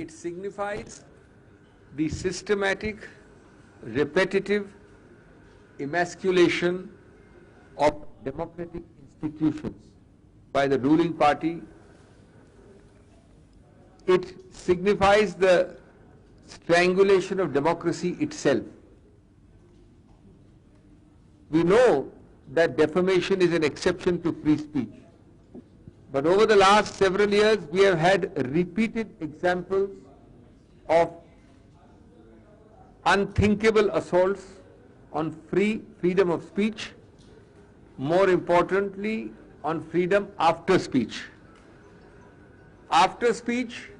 It signifies the systematic, repetitive emasculation of democratic institutions by the ruling party. It signifies the strangulation of democracy itself. We know that defamation is an exception to free speech. But over the last several years, we have had repeated examples of unthinkable assaults on freedom of speech, more importantly, on freedom after speech. After speech,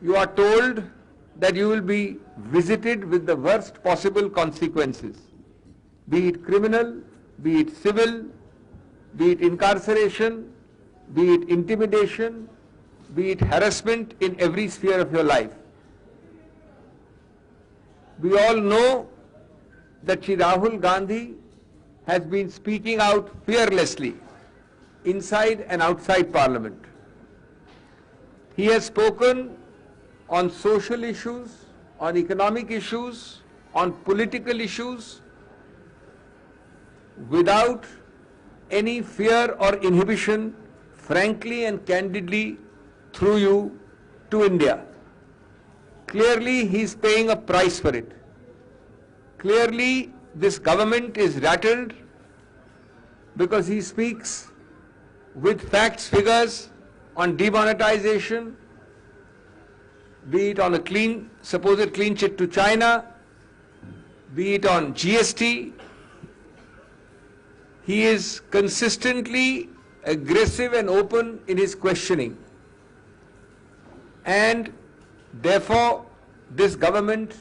you are told that you will be visited with the worst possible consequences, be it criminal, be it civil, be it incarceration, be it intimidation, be it harassment in every sphere of your life. We all know that Shri Rahul Gandhi has been speaking out fearlessly inside and outside Parliament. He has spoken on social issues, on economic issues, on political issues, without any fear or inhibition, frankly and candidly, through you to India. Clearly, he is paying a price for it. Clearly, this government is rattled because he speaks with facts, figures on demonetization, be it on a supposed clean chit to China, be it on GST. He is consistently aggressive and open in his questioning. And therefore, this government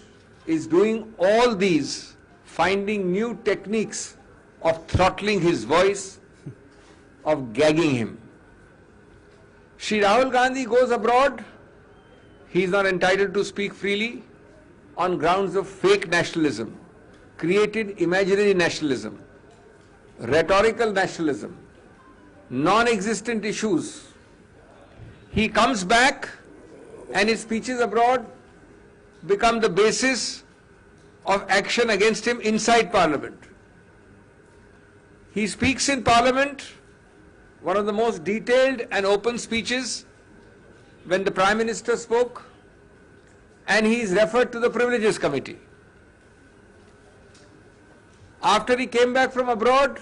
is doing all these, finding new techniques of throttling his voice, of gagging him. Shri Rahul Gandhi goes abroad, he is not entitled to speak freely on grounds of fake nationalism, created imaginary nationalism, rhetorical nationalism, non-existent issues. He comes back and his speeches abroad become the basis of action against him inside Parliament. He speaks in Parliament, one of the most detailed and open speeches when the Prime Minister spoke, and he is referred to the Privileges Committee. After he came back from abroad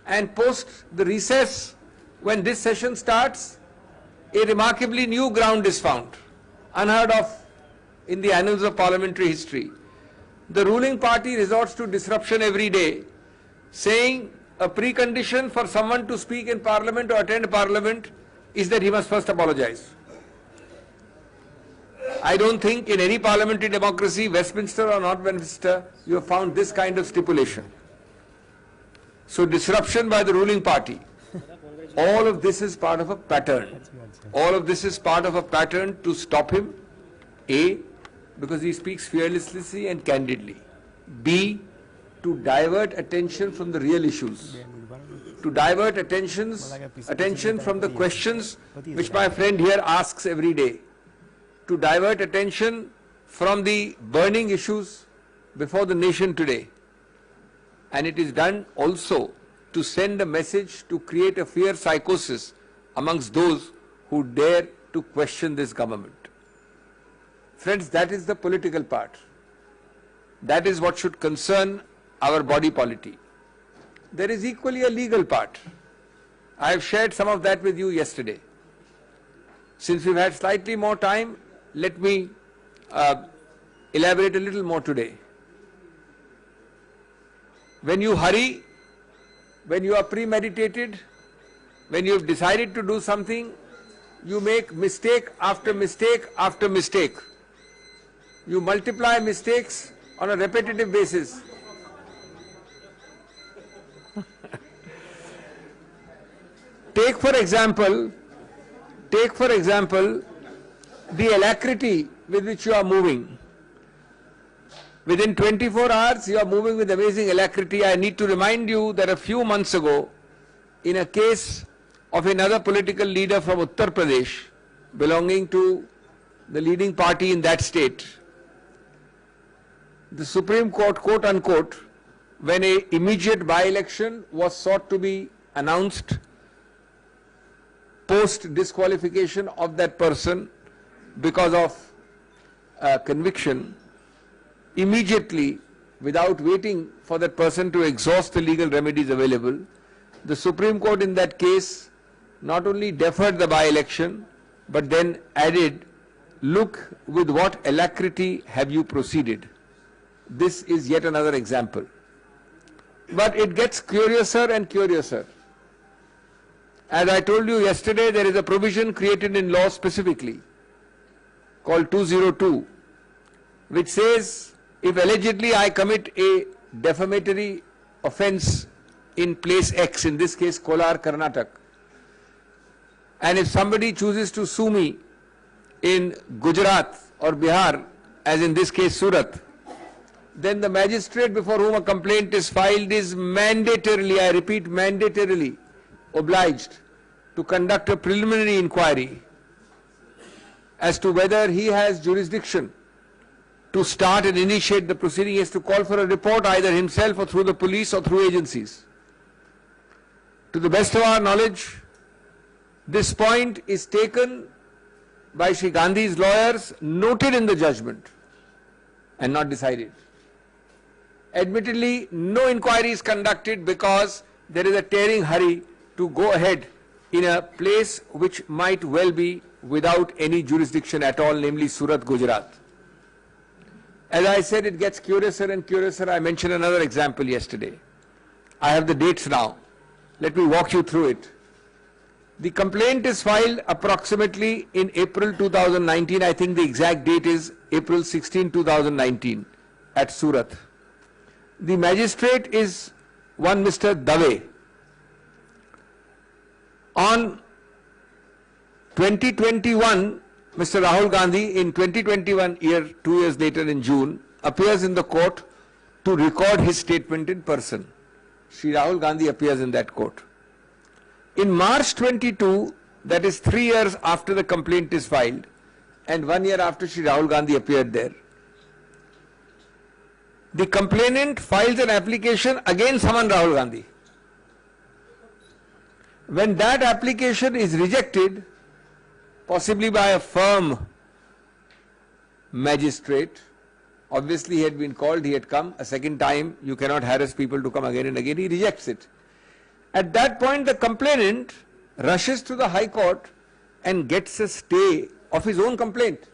and post the recess, when this session starts, a remarkably new ground is found, unheard of in the annals of parliamentary history. The ruling party resorts to disruption every day, saying a precondition for someone to speak in Parliament or attend Parliament is that he must first apologize. I don't think in any parliamentary democracy, Westminster or not Westminster, you have found this kind of stipulation. So disruption by the ruling party. All of this is part of a pattern. All of this is part of a pattern to stop him. A, because he speaks fearlessly and candidly. B, to divert attention from the real issues. To divert attention from the questions which my friend here asks every day. To divert attention from the burning issues before the nation today. And it is done also to send a message to create a fear psychosis amongst those who dare to question this government. Friends, that is the political part. That is what should concern our body polity. There is equally a legal part. I have shared some of that with you yesterday. Since we've had slightly more time, let me elaborate a little more today. When you hurry, when you are premeditated, when you have decided to do something, you make mistake after mistake after mistake. You multiply mistakes on a repetitive basis. Take for example, the alacrity with which you are moving. Within 24 hours, you are moving with amazing alacrity. I need to remind you that a few months ago, in a case of another political leader from Uttar Pradesh, belonging to the leading party in that state. The Supreme Court, quote unquote, when an immediate by-election was sought to be announced post disqualification of that person because of conviction, immediately, without waiting for that person to exhaust the legal remedies available, the Supreme Court in that case not only deferred the by-election but then added, look with what alacrity have you proceeded. This is yet another example. But it gets curiouser and curiouser. As I told you yesterday, there is a provision created in law specifically called 202, which says if allegedly I commit a defamatory offence in place X, in this case Kolar, Karnataka, and if somebody chooses to sue me in Gujarat or Bihar, as in this case Surat, then the magistrate before whom a complaint is filed is mandatorily, I repeat, mandatorily obliged to conduct a preliminary inquiry as to whether he has jurisdiction to start and initiate the proceeding. He has to call for a report either himself or through the police or through agencies. To the best of our knowledge, this point is taken by Shri Gandhi's lawyers, noted in the judgment and not decided. Admittedly, no inquiry is conducted because there is a tearing hurry to go ahead in a place which might well be without any jurisdiction at all, namely Surat, Gujarat. As I said, it gets curiouser and curiouser. I mentioned another example yesterday. I have the dates now. Let me walk you through it. The complaint is filed approximately in April 2019. I think the exact date is April 16, 2019 at Surat. The magistrate is one Mr. Dave. On 2021, Mr. Rahul Gandhi, in 2021 year, 2 years later in June, appears in the court to record his statement in person. Shri Rahul Gandhi appears in that court. In March 22, that is 3 years after the complaint is filed, and 1 year after Shri Rahul Gandhi appeared there, the complainant files an application against Saman Rahul Gandhi. When that application is rejected, possibly by a firm magistrate, obviously he had been called, he had come a second time, you cannot harass people to come again and again, he rejects it. At that point, the complainant rushes to the High Court and gets a stay of his own complaint.